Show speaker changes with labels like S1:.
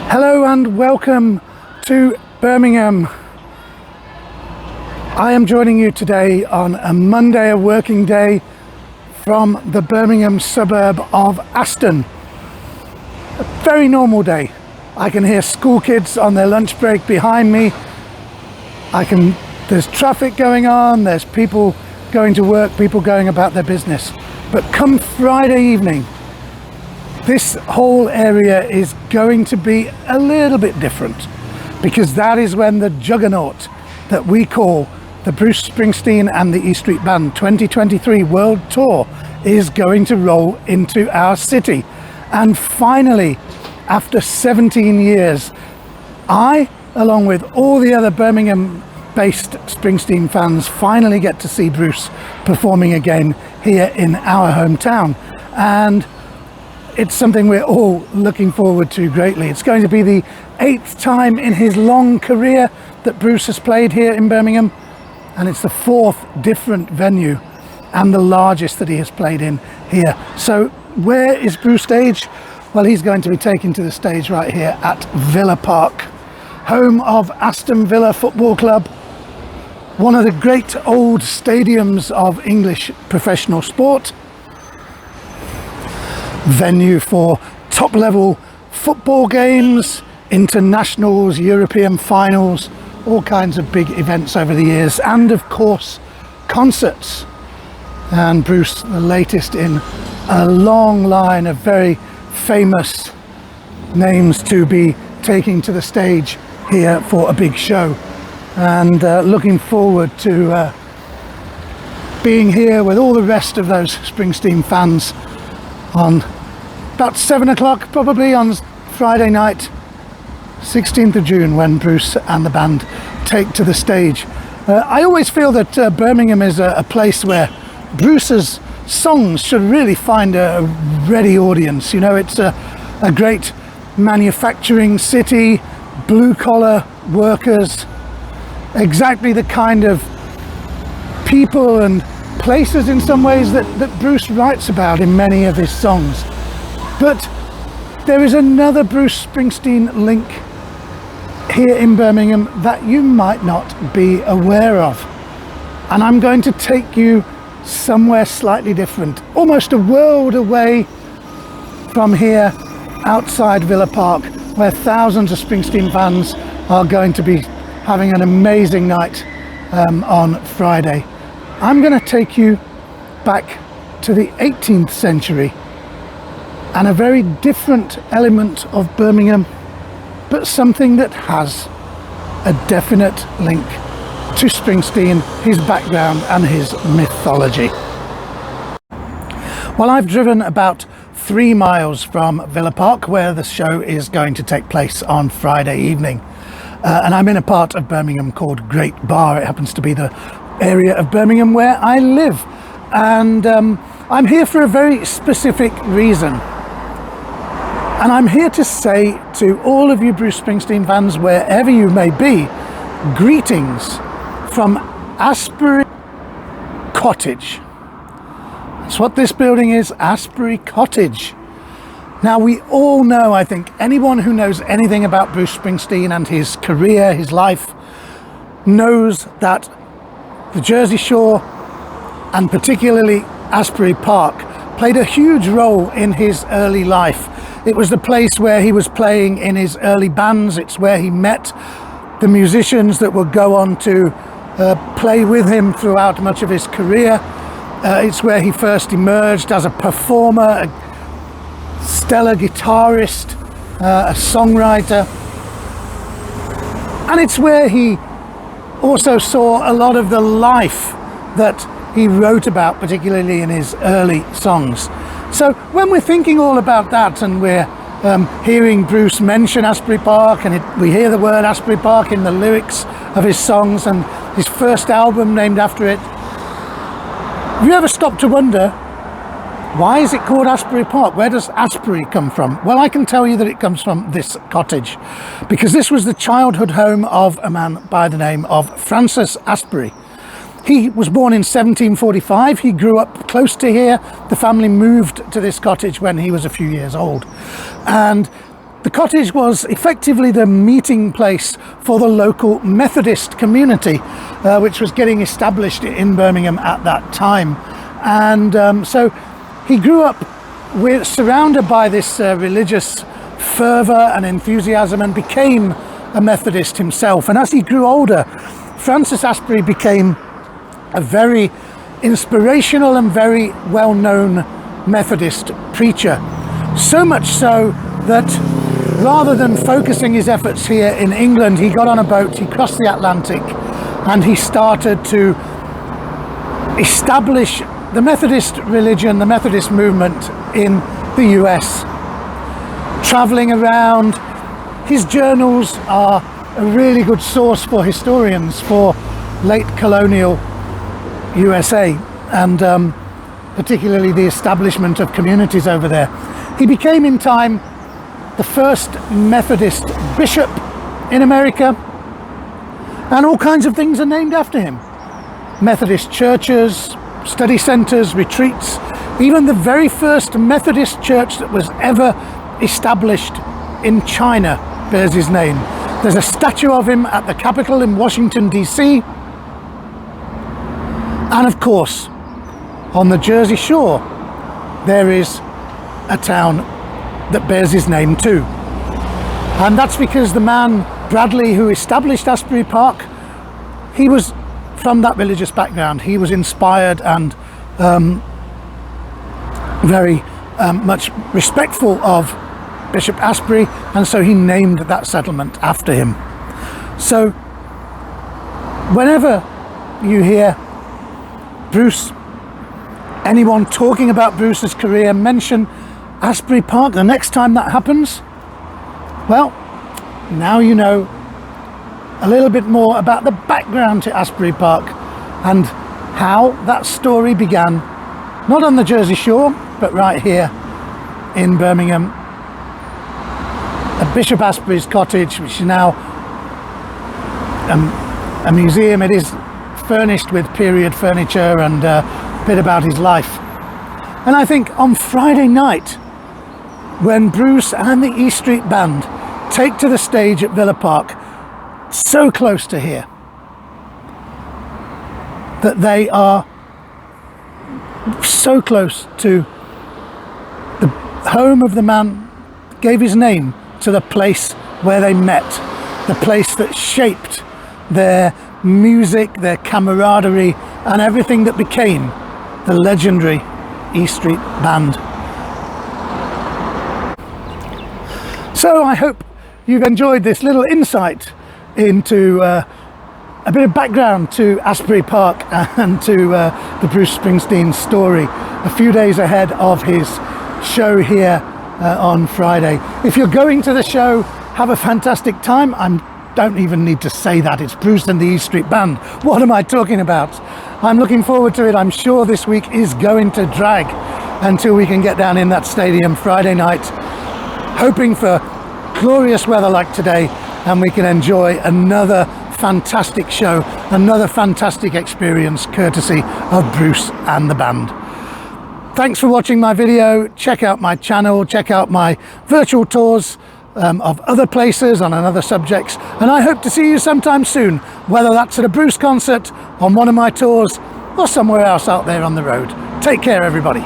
S1: Hello and welcome to Birmingham. I am joining you today on a Monday, a working day, from the Birmingham suburb of Aston. A very normal day. I can hear school kids on their lunch break behind me. There's traffic going on, there's people going to work, people going about their business. But come Friday evening, this whole area is going to be a little bit different, because that is when the juggernaut that we call the Bruce Springsteen and the E Street Band 2023 World Tour is going to roll into our city. And finally, after 17 years, I, along with all the other Birmingham-based Springsteen fans, finally get to see Bruce performing again here in our hometown. And it's something we're all looking forward to greatly. It's going to be the 8th time in his long career that Bruce has played here in Birmingham, and it's the 4th different venue and the largest that he has played in here. So where is Bruce stage? Well, he's going to be taken to the stage right here at Villa Park, home of Aston Villa Football Club, one of the great old stadiums of English professional sport. Venue for top level football games, internationals, European finals, all kinds of big events over the years, and of course concerts. And Bruce, the latest in a long line of very famous names to be taking to the stage here for a big show. And looking forward to being here with all the rest of those Springsteen fans on about 7 o'clock probably on Friday night, 16th of June, when Bruce and the band take to the stage. I always feel that Birmingham is a place where Bruce's songs should really find a ready audience. You know, it's a great manufacturing city, blue collar workers, exactly the kind of people and places in some ways that Bruce writes about in many of his songs. But there is another Bruce Springsteen link here in Birmingham that you might not be aware of. And I'm going to take you somewhere slightly different, almost a world away from here, outside Villa Park, where thousands of Springsteen fans are going to be having an amazing night on Friday. I'm going to take you back to the 18th century and a very different element of Birmingham, but something that has a definite link to Springsteen, his background and his mythology. Well, I've driven about 3 miles from Villa Park, where the show is going to take place on Friday evening. And I'm in a part of Birmingham called Great Bar. It happens to be the area of Birmingham where I live. And I'm here for a very specific reason. And I'm here to say to all of you Bruce Springsteen fans, wherever you may be, greetings from Asbury Cottage. That's what this building is, Asbury Cottage. Now, we all know, I think, anyone who knows anything about Bruce Springsteen and his career, his life, knows that the Jersey Shore, and particularly Asbury Park, played a huge role in his early life. It was the place where he was playing in his early bands. It's where he met the musicians that would go on to play with him throughout much of his career. It's where he first emerged as a performer, a stellar guitarist, a songwriter. And it's where he also saw a lot of the life that he wrote about, particularly in his early songs. So when we're thinking all about that, and we're hearing Bruce mention Asbury Park, and we hear the word Asbury Park in the lyrics of his songs and his first album named after it, have you ever stopped to wonder, why is it called Asbury Park? Where does Asbury come from? Well, I can tell you that it comes from this cottage, because this was the childhood home of a man by the name of Francis Asbury. He was born in 1745. He grew up close to here. The family moved to this cottage when he was a few years old. And The cottage was effectively the meeting place for the local Methodist community, which was getting established in Birmingham at that time. And so he grew up surrounded by this religious fervour and enthusiasm, and became a Methodist himself. And as he grew older, Francis Asbury became a very inspirational and very well-known Methodist preacher. So much so that rather than focusing his efforts here in England, he got on a boat, he crossed the Atlantic, and he started to establish the Methodist religion, the Methodist movement in the US. Traveling around, his journals are a really good source for historians for late colonial USA, and particularly the establishment of communities over there. He became in time the first Methodist bishop in America, and all kinds of things are named after him. Methodist churches, study centres, retreats, even the very first Methodist church that was ever established in China bears his name. There's a statue of him at the Capitol in Washington, DC. And of course, on the Jersey Shore, there is a town that bears his name too. And that's because the man, Bradley, who established Asbury Park, he was from that religious background. He was inspired and very much respectful of Bishop Asbury, and so he named that settlement after him. So whenever you hear Bruce, anyone talking about Bruce's career, mention Asbury Park the next time that happens, well, now you know a little bit more about the background to Asbury Park and how that story began, not on the Jersey Shore, but right here in Birmingham at Bishop Asbury's cottage, which is now a museum. It is furnished with period furniture and a bit about his life. And I think on Friday night, when Bruce and the E Street Band take to the stage at Villa Park, so close to here, that they are so close to the home of the man that gave his name to the place where they met, the place that shaped their music, their camaraderie, and everything that became the legendary E Street Band. So I hope you've enjoyed this little insight into a bit of background to Asbury Park and to the Bruce Springsteen story, a few days ahead of his show here on Friday. If you're going to the show, have a fantastic time. I don't even need to say that. It's Bruce and the E Street Band. What am I talking about? I'm looking forward to it. I'm sure this week is going to drag until we can get down in that stadium Friday night, hoping for glorious weather like today, and we can enjoy another fantastic show, another fantastic experience courtesy of Bruce and the band. Thanks for watching my video. Check out my channel, check out my virtual tours of other places on other subjects, and I hope to see you sometime soon, whether that's at a Bruce concert, on one of my tours, or somewhere else out there on the road. Take care, everybody.